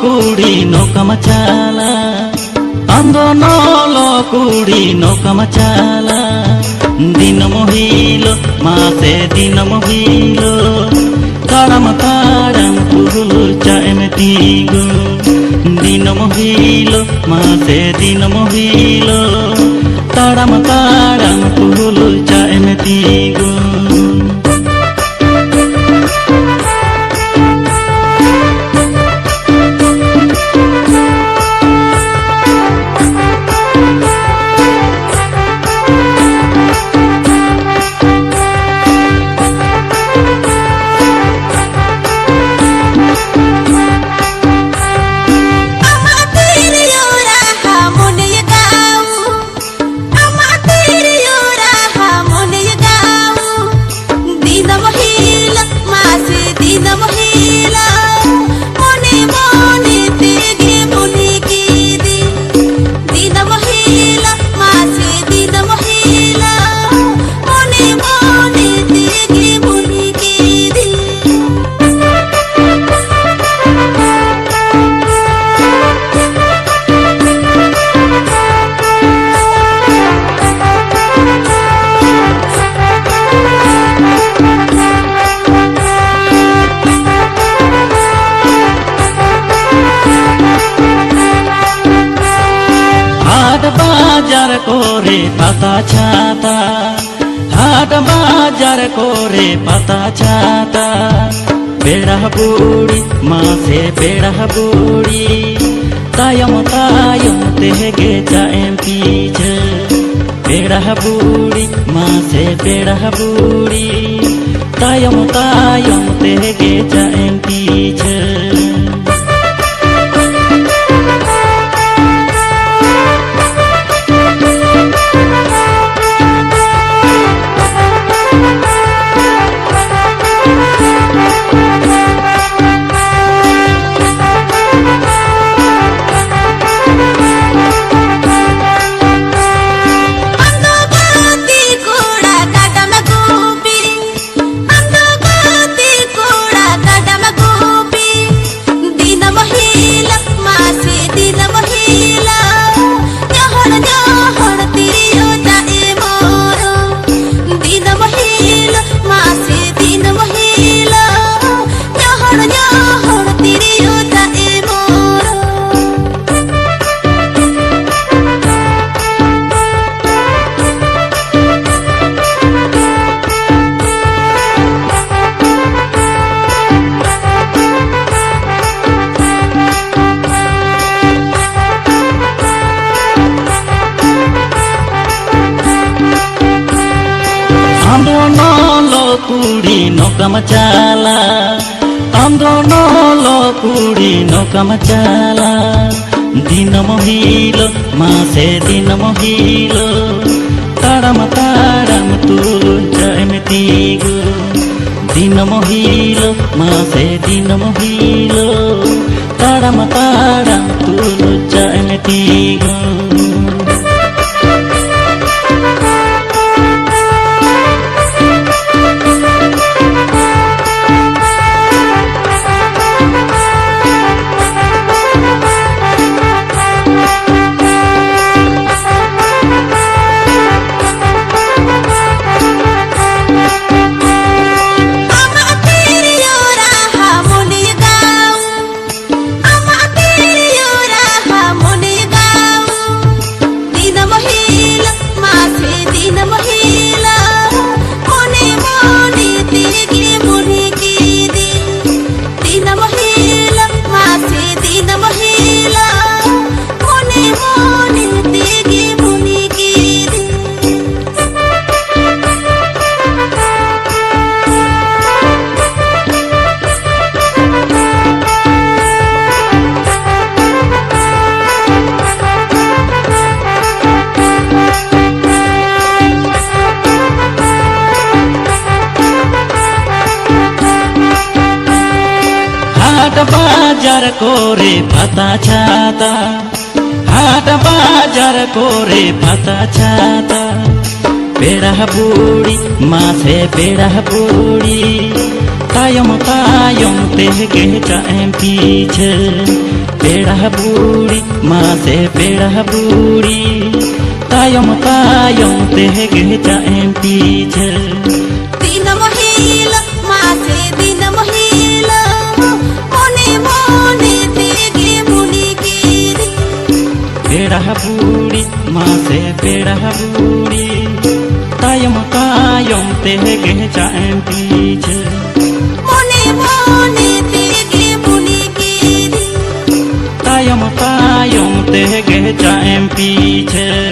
कुडी नौकामा चाला आन्दो नलो कुडी नौकामा चाला दिन मोहिलो मासे दिन मोहिलो ताडम ताडम तुलु चाएम तिगो दिन मोहिलो मासे दिन मोहिलो ताडम ताडम तुलु चाएम तिगो बाजार कोरे पाता छाता हाट बाजार कोरे पाता छाता बेड़ा बुड़ी मासे बेड़ा बुड़ी तायम तायम तेगे जाएम पीछे बेड़ा बुड़ी मासे बेड़ा बुड़ी तायम तायम तेगे जाएम पीछे आन्दो नलो कुडी नौकामा चाला आन्दो नलो कुडी नौकामा चाला दिन मोहिलो मासे दिन मोहिलो ताडम ताडम तुलु चाएम तिगो दिन मोहिलो मासे दिन मोहिलो ताडम ताडम तुलु चाएम तिगो बाजार कोरे पाता छाता हाट बाजार कोरे पाता छाता बेड़ा बुड़ी मासे बेड़ा बुड़ी तायम तायम तेगे जाएं पीछे पेड़ा बुड़ी माँ से पेड़ा बुड़ी तायम तायम तेगे जाएं पीछे दिन महिला माँ से दिन महिला मोने मोने तेगे मुनि गिरी पेड़ा बुड़ी माँ से पेड़ा बुड़ी तायम तायम तेगे जाएं पीछे मोने मोने तेगे मुनि गिरी तायम तायम तेगे जाएं पीछे